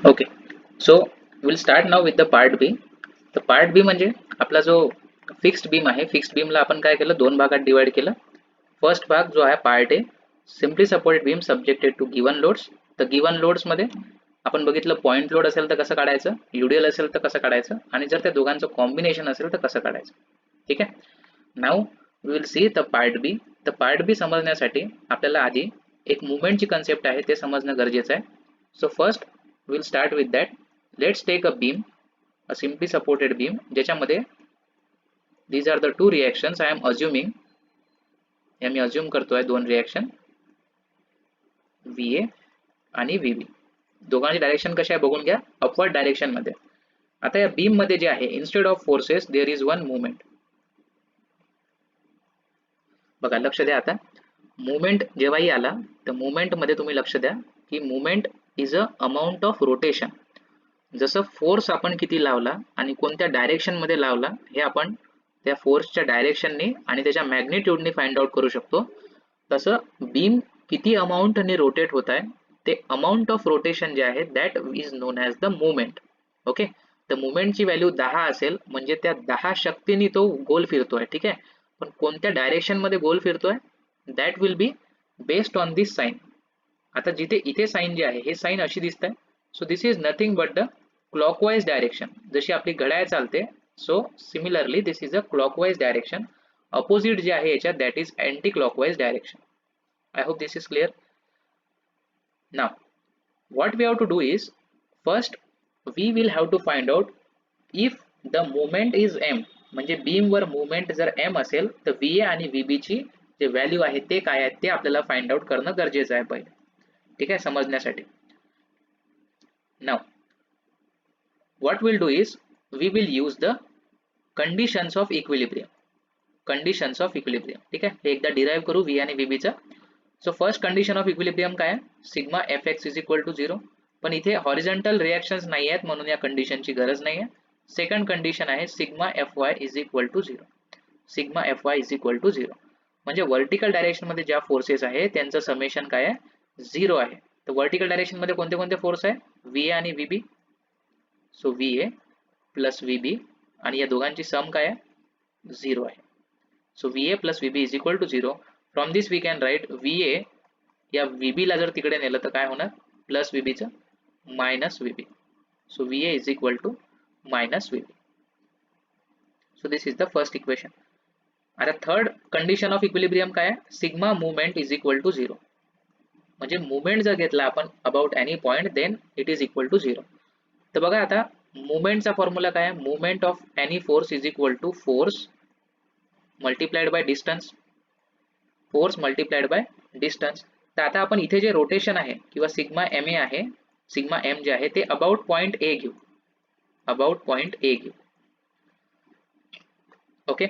Okay, so will start now with the part B. तर part बी म्हणजे आपला जो फिक्स्ड बीम आहे, फिक्स्ड बीमला आपण काय केलं, दोन भागात डिवाइड केलं. फर्स्ट भाग जो आहे part A, simply supported beam subjected to given loads. तर गिवन लोड्स मध्ये आपण बघितलं पॉइंट लोड असेल तर कसं काढायचं, यूडीएल असेल तर कसं काढायचं, आणि जर त्या दोघांचं कॉम्बिनेशन असेल तर कसं काढायचं. ठीक आहे. Now we will see the part B. तर पार्ट बी समजण्यासाठी आपल्याला आधी एक मुवमेंटची कन्सेप्ट आहे ते समजणं गरजेचं आहे. So first we'll start with that. Let's take a beam, a simply supported beam, ज्याच्यामध्ये these are the two reactions I am assuming. या मी अज्युम करतोय दोन रिएक्शन VA आणि VB. दोघांची डायरेक्शन कशी आहे बघून घ्या, अपवर्ड डायरेक्शन मध्ये. आता या बीम मध्ये जे आहे, instead of forces there is one moment. बघा लक्ष द्या. आता मुवमेंट जेव्हाही आला तर मुवमेंट मध्ये तुम्ही लक्ष द्या की movement is a amount of rotation. जसं फोर्स आपण किती लावला आणि कोणत्या डायरेक्शन मध्ये लावला हे आपण त्या फोर्सच्या डायरेक्शनने आणि त्याच्या मॅग्निट्यूडने फाइंड आउट करू शकतो. तसं बीम किती अमाऊंटने रोटेट होत आहे ते अमाऊंट ऑफ रोटेशन जे आहे that is non as the movement. Okay. तर मुवमेंटची व्हॅल्यू 10 असेल म्हणजे त्या 10 शक्तीने तो गोल फिरतोय. ठीक आहे. पण कोणत्या डायरेक्शन मध्ये गोल फिरतोय that will be based on this sign. आता जिथे इथे साइन जे आहे हे साइन अशी दिसत आहे. So this is nothing but the clockwise direction. जशी आपली घड्याळ चालते so similarly this is a clockwise direction. Opposite जे आहे याच्यात that is anti clockwise direction. I hope this is clear. Now what we have to do is, first we will have to find out if the moment is m. म्हणजे beam वर movement जर m असेल तर VA आणि VB ची जे value आहे ते काय आहे ते आपल्याला फाइंड आउट करणं गरजेचं आहे पहिले. ठीक आहे, समजण्यासाठी. Now what we'll do is we will use the conditions of equilibrium. Conditions of equilibrium. ठीक आहे, हे एकदा डिराइव्ह करू V आणि VB चा. So first condition of equilibrium काय आहे, sigma Fx is equal to 0. पण इथे हॉरिझॉन्टल रिएक्शन्स नाही आहेत म्हणून या कंडिशनची गरज नाही आहे. सेकंड कंडिशन आहे sigma Fy is equal to 0. Sigma Fy is equal to 0 म्हणजे वर्टिकल डायरेक्शन मध्ये ज्या फोर्सेस आहे त्यांचं समेशन काय आहे, 0 आहे. तर वर्टिकल डायरेक्शन मध्ये कोणते कोणते फोर्स आहे, VA आणि VB. So VA plus VB आणि या दोघांची सम काय आहे, 0 आहे. So VA plus VB is equal to 0. From this we can write VA या VB ला जर तिकडे नेलं तर काय होणार, प्लस VB चं minus VB. So VA is equal to minus VB. So this is the first equation. आता थर्ड कंडिशन ऑफ इक्विलिब्रियम काय आहे, sigma moment is equal to 0. म्हणजे मुवमेंट जर घेतला आपण about any point then it is equal to 0. तर बघा आता मुवमेंटचा फॉर्म्युला काय आहे, moment of any force is equal to force multiplied by distance. Force multiplied by distance. तर आता आपण इथे जे रोटेशन आहे किंवा सिग्मा MA आहे, सिग्मा M जे आहे ते अबाउट पॉइंट A घेऊ, अबाउट पॉइंट A घेऊ. Okay.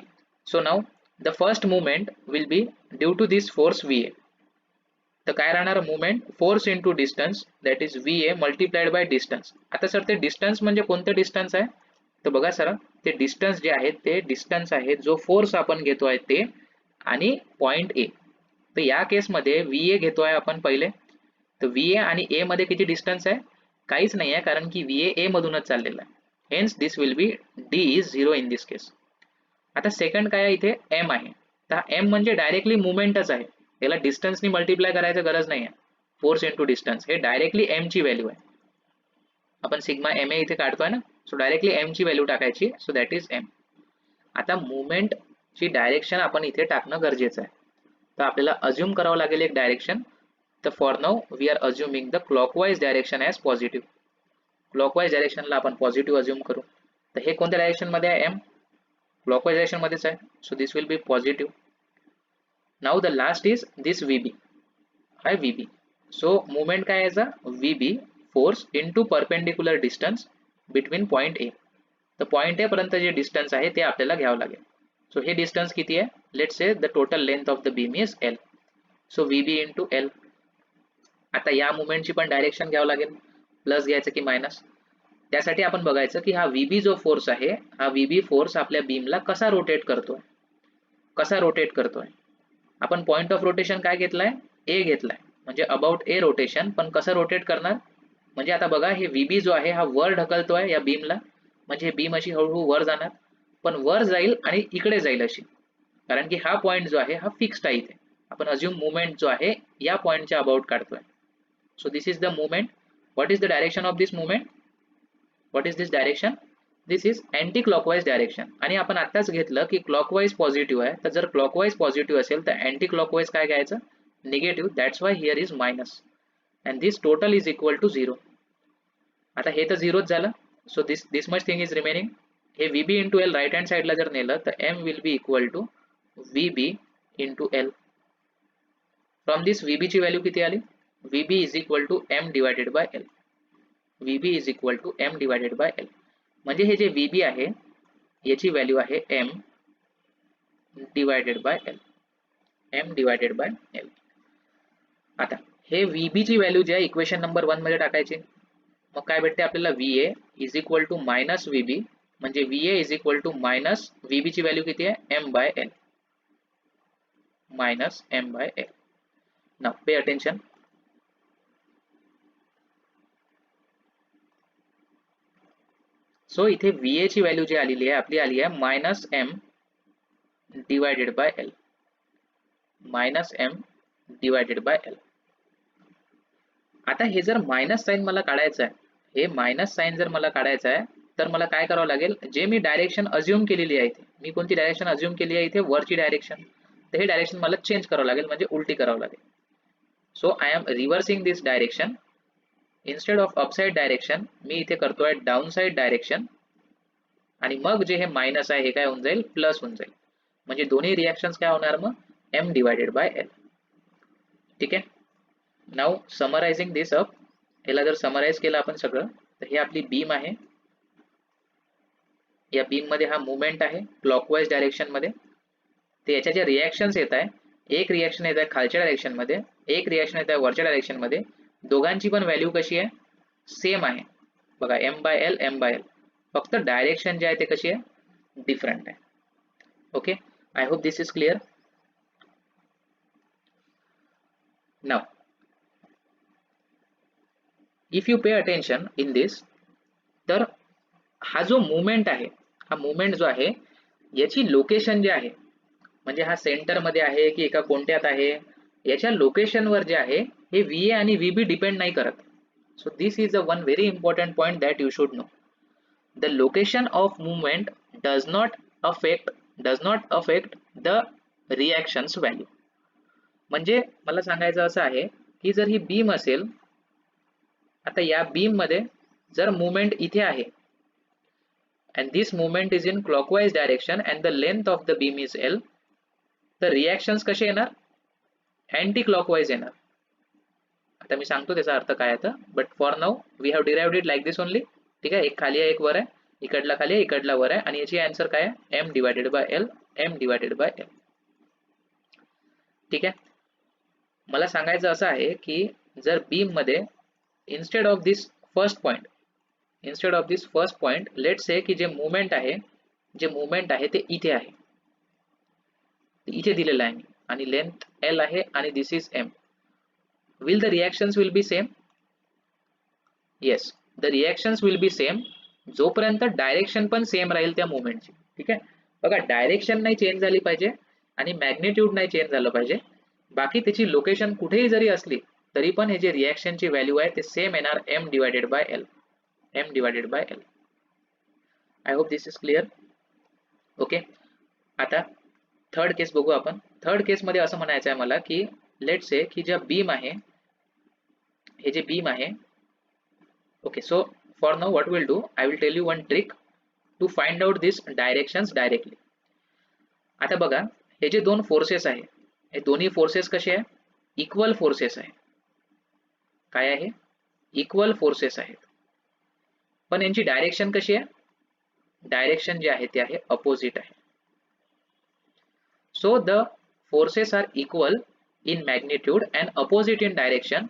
So now the first moment will be due to this force VA. तर काय राहणार moment, force into distance that is VA multiplied by distance. आता sir ते डिस्टन्स म्हणजे कोणतं distance आहे, तर बघा सर ते डिस्टन्स जे आहे ते डिस्टन्स आहे जो फोर्स आपण घेतोय ते आणि पॉइंट A. तर या केसमध्ये VA घेतोय आपण पहिले. तर VA आणि A मध्ये किती डिस्टन्स आहे, काहीच नाही आहे कारण की VA A मधूनच चाललेला आहे. Hence this will be D is 0 in this case. आता सेकंड काय आहे, इथे M आहे. तर M म्हणजे डायरेक्टली मुवमेंटच आहे, याला डिस्टन्सनी मल्टिप्लाय करायची गरज नाही आहे. फोर्स इंटू डिस्टन्स हे डायरेक्टली M ची व्हॅल्यू आहे. आपण सिग्मा MA इथे काढतोय ना, सो डायरेक्टली M ची व्हॅल्यू टाकायची. So that is M. आता मुवमेंट ची डायरेक्शन आपण इथे टाकणं गरजेचं आहे. तर आपल्याला अज्युम करावं लागेल एक डायरेक्शन. तर for now we are assuming the clockwise direction as positive. Clockwise डायरेक्शनला आपण पॉझिटिव्ह अज्युम करू. तर हे कोणत्या डायरेक्शन मध्ये आहे, M क्लॉकवाइज डायरेक्शन मध्येच आहे. So this will B positive. Now the last is this VB. High VB. So movement काय याचा, VB force into perpendicular distance between point A. तर पॉइंट A पर्यंत जे डिस्टन्स आहे ते आपल्याला घ्यावं लागेल. सो हे डिस्टन्स किती आहे, let's say the total length of the beam is L. So VB into L. आता या मुवमेंटची पण डायरेक्शन घ्यावं लागेल, प्लस घ्यायचं की मायनस. त्यासाठी आपण बघायचं की हा VB जो फोर्स आहे, हा VB फोर्स आपल्या बीमला कसा रोटेट करतोय, कसा रोटेट करतोय. आपण पॉइंट ऑफ रोटेशन काय घेतलाय, A घेतलाय म्हणजे अबाउट A रोटेशन. पण कसं रोटेट करणार, म्हणजे आता बघा हे VB जो आहे हा वर ढकलतोय या बीमला, म्हणजे हे बीम अशी हळूहळू वर जाणार, पण वर जाईल आणि इकडे जाईल अशी, कारण की हा पॉइंट जो आहे हा फिक्स्ड आहे इथे. आपण अज्युम मुवमेंट जो आहे या पॉइंटच्या अबाउट काढतोय. So this is the movement. What is the direction of this movement? What is this direction? This is anti clockwise direction. आणि आपण आत्ताच घेतलं की क्लॉकवाईज पॉझिटिव्ह आहे, तर जर क्लॉकवाईज पॉझिटिव्ह असेल तर अँटी क्लॉकवाईज काय घ्यायचं? Negative. That's why here is minus and this total is equal to 0. आता हे तर 0च झालं. So this much thing is remaining. हे VB into L right hand साईडला जर नेलं तर M will be equal to VB into L. From this VB ची व्हॅल्यू किती आली? VB is equal to M divided by L. VB is equal to M divided by L. म्हणजे हे जे VB आहे याची व्हॅल्यू आहे M divided by L. M divided by L. आता हे VB ची व्हॅल्यू जी आहे इक्वेशन नंबर 1 मध्ये टाकायची. मग काय भेटते आपल्याला? VA is equal to minus VB, म्हणजे VA is equal to minus VB ची व्हॅल्यू किती आहे? M by L. Minus M by L. Now pay attention. So इथे VA ची व्हॅल्यू जी आलेली आहे आपली आली आहे minus M divided by L. Minus M divided by L. आता हे जर मायनस साइन मला काढायचं आहे, हे मायनस साइन जर मला काढायचं आहे तर मला काय करावं लागेल? जे मी डायरेक्शन अज्युम केलेली आहे इथे, मी कोणती डायरेक्शन अज्युम केली आहे इथे? वरची डायरेक्शन. तर हे डायरेक्शन मला चेंज करावं लागेल, म्हणजे उलटी करावं लागेल. So I am reversing this direction. Instead of upside direction मी इथे करतोय डाऊन साइड डायरेक्शन, आणि मग जे हे मायनस आहे हे काय होऊन जाईल? प्लस होऊन जाईल. म्हणजे दोन्ही रिएक्शन्स काय होणार मग? M divided by L. ठीक आहे. नाउ समरायझिंग दिस अप. याला जर समराइज केलं आपण सगळं तर हे आपली बीम आहे. या बीम मध्ये हा मुवमेंट आहे क्लॉकवाईज डायरेक्शन मध्ये. ते याच्या ज्या रिएक्शन्स येत आहे, एक रिएक्शन येत आहे खालच्या डायरेक्शन मध्ये, एक रिएक्शन येत आहे वरच्या डायरेक्शन मध्ये. दोघांची पण व्हॅल्यू कशी आहे? सेम आहे. बघा M by L, M by L. फक्त डायरेक्शन जे आहे ते कशी आहे? डिफरंट आहे. Okay, I hope this is clear. Now if you pay attention in this, तर हा जो मुवमेंट आहे, हा मुवमेंट जो आहे याची लोकेशन जे आहे, म्हणजे हा सेंटर मध्ये आहे की एका कोणत्यात आहे, याच्या लोकेशनवर जे आहे हे VA आणि VB डिपेंड नाही करत. So this is a one very important point that you should know. The location of movement does not affect the reactions value. म्हणजे मला सांगायचं असं आहे की जर ही बीम असेल, आता या बीम मध्ये जर मुवमेंट इथे आहे and this movement is in clockwise direction and the length of the beam is L, तर रिएक्शन्स कसे येणार? अँटी क्लॉकवाईज येणार. आता मी सांगतो त्याचा अर्थ काय आहे, but for now we have derived it like this only. ठीक आहे, एक खाली आहे एक वर आहे, इकडला खाली आहे इकडला वर आहे, आणि याची आन्सर काय आहे? M divided by L. M divided by L. ठीक आहे. मला सांगायचं असं आहे की जर बीम मध्ये instead of this first point let say की जे मुवमेंट आहे ते इथे आहे, इथे दिलेलं आहे मी, आणि लेंथ L आहे आणि this is M. Will the reactions will be same? Yes, the reactions will be same जोपर्यंत डायरेक्शन पण सेम राहील त्या मुवमेंटची. ठीक आहे. बघा, डायरेक्शन नाही चेंज झाली पाहिजे आणि मॅग्निट्यूड नाही चेंज झालं पाहिजे. बाकी त्याची लोकेशन कुठेही जरी असली तरी पण हे जे रिएक्शनची व्हॅल्यू आहे ते सेम येणार, M divided by L. M divided by L. I hope this is clear. Okay, आता थर्ड केस बघू आपण. थर्ड केस मध्ये असं म्हणायचं आहे मला की लेट से की ज्या बीम आहे, हे जे बीम आहे, okay, so for now what will do, I will tell you one trick to find out this directions directly. आता बघा, हे जे दोन फोर्सेस आहे, हे दोन्ही फोर्सेस कसे आहे? इक्वल फोर्सेस आहे. काय आहे? इक्वल फोर्सेस आहेत. पण यांची डायरेक्शन कशी आहे? डायरेक्शन जे आहे ते आहे अपोजिट आहे. So the forces are equal in magnitude and opposite in direction.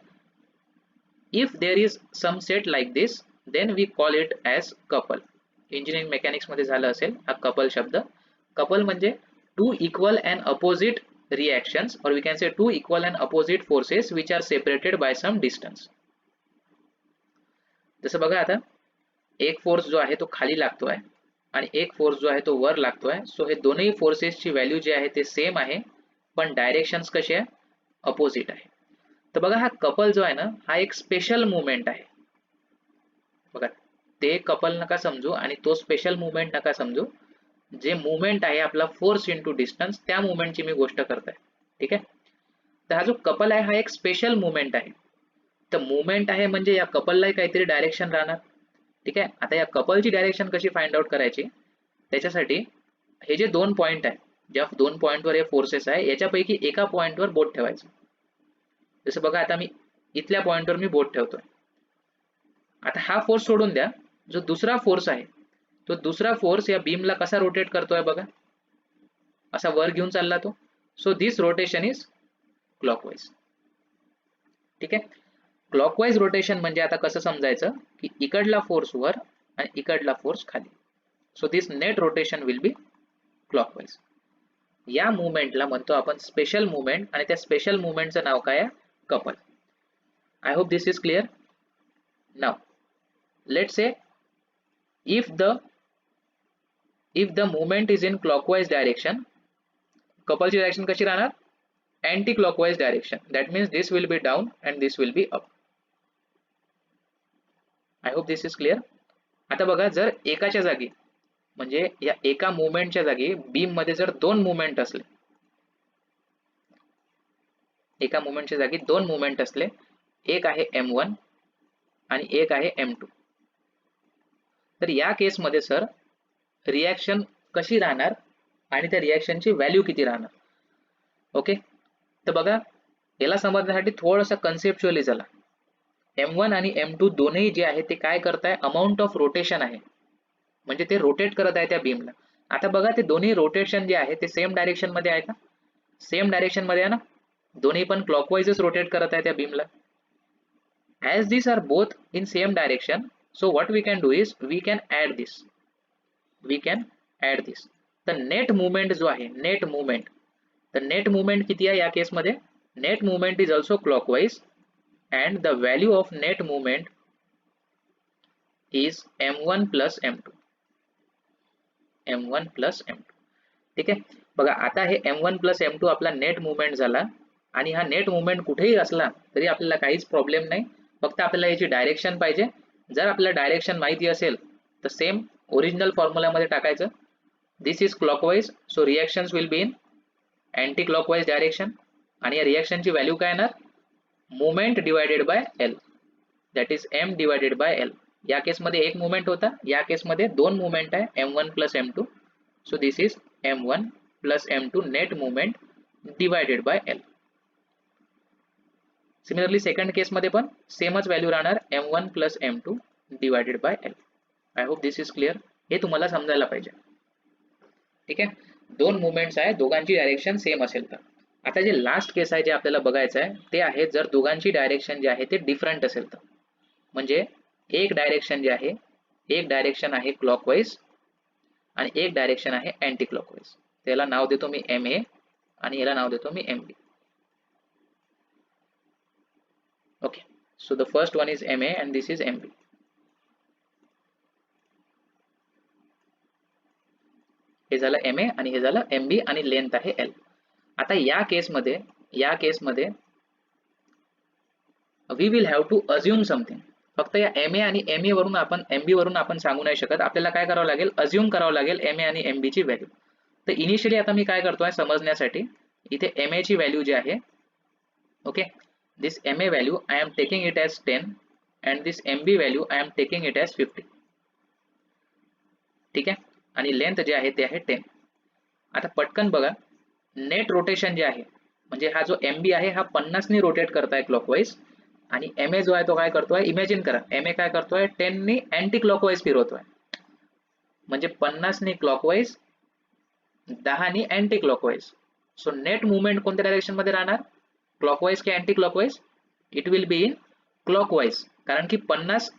If there is some set like this, then we call it as couple. Engineering mechanics मध्ये झालं असेल हा couple शब्द. Couple म्हणजे two equal and opposite reactions, or we can say two equal and opposite forces which are separated by some distance. जसं बघा आता एक फोर्स जो आहे तो खाली लागतोय आणि एक फोर्स जो आहे तो वर लागतोय. सो हे दोन्ही फोर्सेसची व्हॅल्यू जी आहे ते सेम आहे, पण डायरेक्शन्स कशी आहे, अपोजिट आहे. तर बघा हा कपल जो आहे ना, हा एक स्पेशल मुवमेंट आहे. बघा ते कपल नका समजू आणि तो स्पेशल मुवमेंट नका समजू. जे मुवमेंट आहे आपला फोर्स इंटू डिस्टन्स, त्या मुवमेंटची मी गोष्ट करतोय. ठीक आहे. तर हा जो कपल आहे हा एक स्पेशल मुवमेंट आहे. तर मुवमेंट आहे म्हणजे या कपललाही काहीतरी डायरेक्शन राहणार. ठीक आहे. आता या कपलची डायरेक्शन कशी फाइंड आउट करायची, त्याच्यासाठी हे जे दोन पॉइंट आहे, ज्या दोन पॉइंटवर हे फोर्सेस आहे, याच्यापैकी एका पॉइंटवर बोट ठेवायचं. जसं बघा आता मी इथल्या पॉइंटवर मी बोट ठेवतोय. आता हा फोर्स सोडून द्या, जो दुसरा फोर्स आहे तो दुसरा फोर्स या बीमला कसा रोटेट करतोय बघा, असा वर घेऊन चालला तो. So this rotation is clockwise. ठीक आहे. क्लॉकवाइज रोटेशन म्हणजे आता कसं समजायचं की इकडला फोर्स वर आणि इकडला फोर्स खाली. So this net rotation will be clockwise. या मुवमेंटला म्हणतो आपण स्पेशल मुवमेंट आणि त्या स्पेशल मुवमेंटचं नाव काय आहे, couple. I hope this is clear. Now let's say if the movement is in clockwise direction, कपलची डायरेक्शन कशी राहणार, anti clockwise direction. That means this will be down and this will be up. I hope this is clear. आता बघा जर एकाच्या जागी म्हणजे या एका मुवमेंटच्या जागी बीम मध्ये जर दोन मुवमेंट असले, एका मुवमेंटच्या जागी दोन मुवमेंट असले, एक आहे M1 आणि एक आहे M2, तर या केसमध्ये सर रिॲक्शन कशी राहणार आणि त्या रिॲक्शनची व्हॅल्यू किती राहणार. ओके. तर बघा याला समजण्यासाठी थोडंसं कन्सेप्च्युअली चला. M1 आणि M2 दोन्ही जे आहे ते काय करताय, अमाऊंट ऑफ रोटेशन आहे, म्हणजे ते रोटेट करत आहे त्या बीमला. आता बघा ते दोन्ही रोटेशन जे आहे ते सेम डायरेक्शन मध्ये आहे का, सेम डायरेक्शन मध्ये आहे ना, दोन्ही पण क्लॉकवाइजच रोटेट करत आहे त्या बीमला. As this are both in same direction, so what we can do is we can add this. तर नेट मुवमेंट जो आहे, नेट मुवमेंट, तर नेट मुवमेंट किती आहे या केसमध्ये, net movement is also clockwise and the value of net movement is m1 plus m2. m1 plus m2. ठीक आहे. बघा आता हे m1 plus m2 आपला नेट मुवमेंट झाला आणि हा नेट मुवमेंट कुठेही असला तरी आपल्याला काहीच प्रॉब्लेम नाही, फक्त आपल्याला याची डायरेक्शन पाहिजे. जर आपल्याला डायरेक्शन माहिती असेल तर सेम ओरिजिनल फॉर्म्युलामध्ये टाकायचं. This is clockwise, so reactions will be in anti clockwise direction. आणि या रिॲक्शनची व्हॅल्यू काय येणार, moment divided by L, that is M divided by L. या केसमध्ये एक मुवमेंट होता, या केसमध्ये दोन मुवमेंट आहे, M1 plus M2. So this is M1 plus M2 net movement divided by L. Similarly second केसमध्ये पण सेमच व्हॅल्यू राहणार, M1 plus M2 divided by L. I hope this is clear. हे तुम्हाला समजायला पाहिजे. ठीक आहे. दोन मुवमेंट्स आहे, दोघांची डायरेक्शन सेम असेल तर. आता जे लास्ट केस आहे जे आपल्याला बघायचं आहे ते आहे जर दोघांची डायरेक्शन जे आहे ते डिफरंट असेल तर. म्हणजे एक डायरेक्शन जे आहे, एक डायरेक्शन आहे क्लॉकवाइज आणि एक डायरेक्शन आहे अँटी क्लॉकवाइज. त्याला नाव देतो मी MA आणि याला नाव देतो मी MB. Okay. So the first one is MA and this is MB. हे झालं MA आणि हे झालं MB आणि लेंथ आहे L. आता या केसमध्ये we will have to assume something. फक्त या MA आणि ME वरून आपण MB वरून आपण सांगू नाही शकत. आपल्याला काय करावं लागेल, अज्युम करावं लागेल MA आणि MB ची व्हॅल्यू. तर इनिशियली आता मी काय करतोय समजण्यासाठी, इथे MA ची व्हॅल्यू जी आहे, okay, this MA value I am taking it as 10 and this MB value I am taking it as 50. ठीक आहे. आणि लेंथ जे आहे ते आहे 10. आता पटकन बघा, नेट रोटेशन जे आहे म्हणजे हा जो MB आहे हा 50 ने रोटेट करताय क्लॉकवाइज आणि MA जो आहे तो काय करतोय, इमॅजिन करा MA काय करतोय 10 ने अँटी क्लॉकवाइज फिरवतोय. म्हणजे 50 ने क्लॉकवाइज, 10 ने anti clockwise. So net movement कोणत्या डायरेक्शन मध्ये राहणार, क्लॉकवाइज की anti clockwise, it will be in clockwise. कारण की 50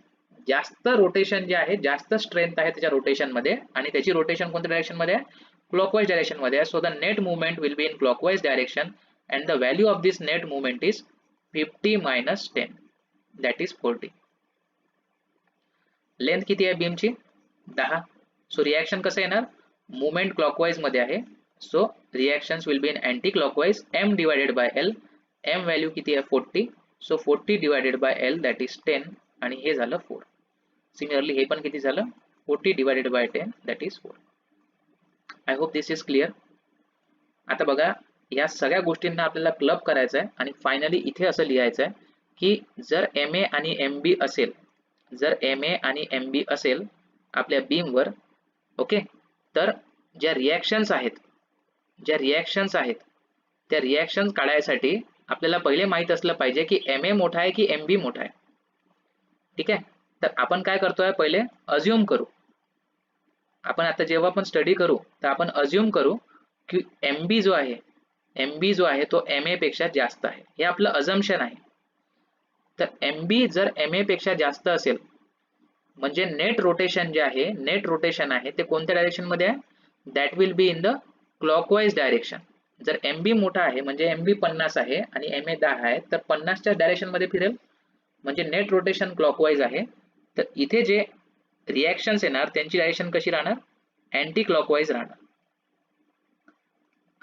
जास्त रोटेशन जे आहे, जास्त स्ट्रेंथ आहे त्याच्या रोटेशन मध्ये आणि त्याची रोटेशन कोणत्या डायरेक्शन मध्ये आहे, क्लॉकवाइज डायरेक्शन मध्ये आहे. So the net movement will be in clockwise direction and the value of this net movement is 50 minus 10, that is 40. Length किती आहे बीमची 10. सो रिॲक्शन कसं येणार, मुवमेंट क्लॉकवाईज मध्ये आहे, so reactions will be in anti clockwise. m divided by l, m value किती आहे 40, so 40 divided by l that is 10 आणि हे झालं 4. सिमिलरली हे पण किती झालं 40 divided by 10 that is 4. I hope this is clear. आता बघा या सगळ्या गोष्टींना आपल्याला क्लब करायचं आहे आणि फायनली इथे असं लिहायचं आहे की जर MA आणि MB असेल, जर MA आणि MB असेल आपल्या बीमवर, ओके, तर ज्या रिॲक्शन्स आहेत त्या रिॲक्शन्स काढायसाठी आपल्याला पहिले माहित असलं पाहिजे की MA मोठा आहे की MB मोठा आहे. ठीक आहे, तर आपण काय करतोय, पहिले अज्युम करू. आपण आता जेव्हा आपण स्टडी करू तर आपण अज्युम करू की MB जो आहे तो MA पेक्षा जास्त आहे. हे आपलं अझम्पशन आहे. तर MB जर MA पेक्षा जास्त असेल म्हणजे नेट रोटेशन जे आहे, नेट रोटेशन आहे ते कोणत्या डायरेक्शन मध्ये आहे, that will be in the clockwise direction. जर MB मोठा आहे म्हणजे MB 50 आहे आणि MA 10 आहे तर 50च्या डायरेक्शन मध्ये फिरेल, म्हणजे नेट रोटेशन क्लॉकवाईज आहे. तर इथे जे रिॲक्शन्स येणार त्यांची डायरेक्शन कशी राहणार, अँटी क्लॉकवाईज राहणार.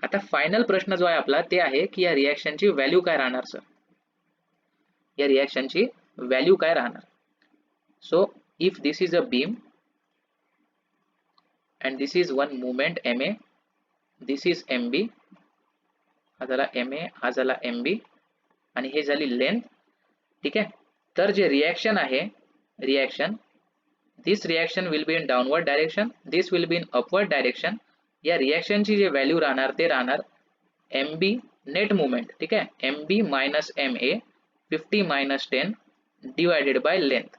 आता फायनल प्रश्न जो आहे आपला ते आहे की या रिॲक्शनची व्हॅल्यू काय राहणार सर, या रिॲक्शनची व्हॅल्यू काय राहणार. So if this is a beam and this is one movement MA, this is MB, हा झाला MA, हा झाला MB आणि हे झाली लेंथ. ठीक आहे, तर जे रिॲक्शन आहे, reaction, this reaction will be in downward direction, this will be in upward direction. या रिॲक्शनची जे व्हॅल्यू राहणार ते राहणार MB नेट मुवमेंट. ठीक आहे, MB minus MA 50 minus 10 divided by length.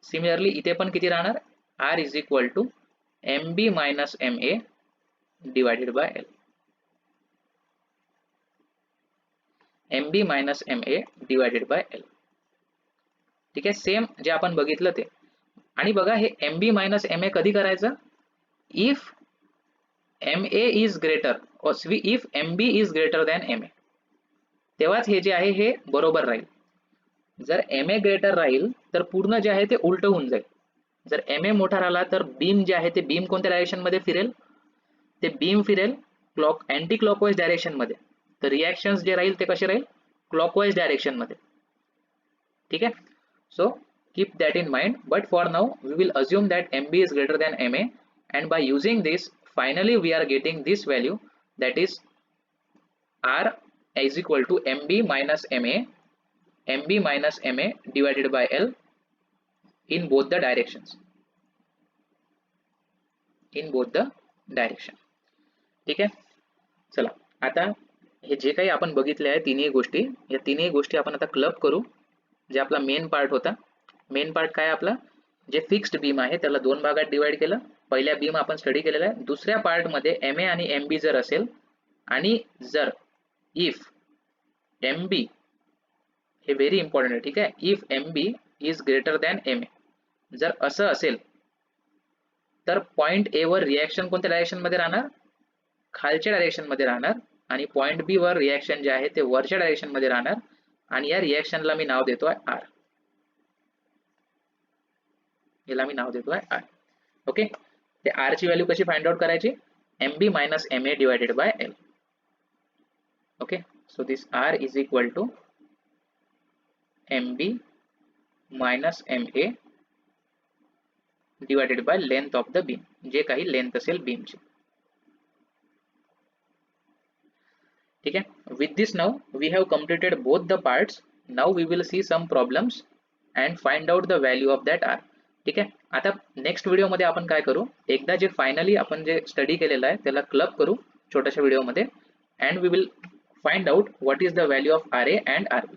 Similarly इथे पण किती राहणार, R is equal to MB minus MA divided by L. MB minus MA divided by L. ठीक आहे, सेम जे आपण बघितलं ते. आणि बघा हे MB मायनस MA कधी करायचं, if MA is greater, if MB is greater than MA, तेव्हाच हे जे आहे हे बरोबर राहील. जर MA ग्रेटर राहील तर पूर्ण जे आहे ते उलट होऊन जाईल. जर MA मोठा राहिला तर बीम जे आहे ते बीम कोणत्या डायरेक्शन मध्ये फिरेल, ते बीम फिरेल अँटी क्लॉकवाईज डायरेक्शन मध्ये. तर रिॲक्शन्स जे राहील ते कसे राहील, क्लॉकवाईज डायरेक्शन मध्ये. ठीक आहे, so keep that in mind, but for now we will assume that MB is greater than MA, and by using this finally we are getting this value, that is R is equal to MB minus MA divided by L in both the directions, in both the direction. ठीक आहे, चला आता हे जे काही आपण बघितले आहे तिन्ही गोष्टी, या तिन्ही गोष्टी आपण आता क्लब करू. जे आपला मेन पार्ट होता, मेन पार्ट काय आपला, जे फिक्स्ड बीम आहे त्याला दोन भागात डिवाइड केलं. पहिल्या बीम आपण स्टडी केलेला आहे. दुसऱ्या पार्ट मध्ये MA आणि MB जर असेल आणि जर इफ MB, हे व्हेरी इम्पॉर्टंट आहे. ठीक आहे, if MB is greater than MA, जर असं असेल तर पॉइंट A वर रिॲक्शन कोणत्या डायरेक्शन मध्ये राहणार, खालच्या डायरेक्शन मध्ये राहणार, आणि पॉइंट B वर रिॲक्शन जे आहे ते वरच्या डायरेक्शन मध्ये राहणार. आणि या रिॲक्शनला मी नाव देतोय R, याला मी नाव देतोय R. ओके, ते R ची व्हॅल्यू कशी फाइंड आउट करायची, MB minus MA divided by L. Okay, so this R is equal to MB minus MA divided by length of the beam, जे काही लेंथ असेल बीमची. ठीक आहे, with this now we have completed both the parts. Now we will see some problems and find out the value of that R. ठीक आहे, आता next video मध्ये आपण काय करू, एकदा जे फायनली आपण जे स्टडी केलेलं आहे त्याला क्लब करू छोट्याशा व्हिडिओ मध्ये, and we will find out what is the value of RA and RB.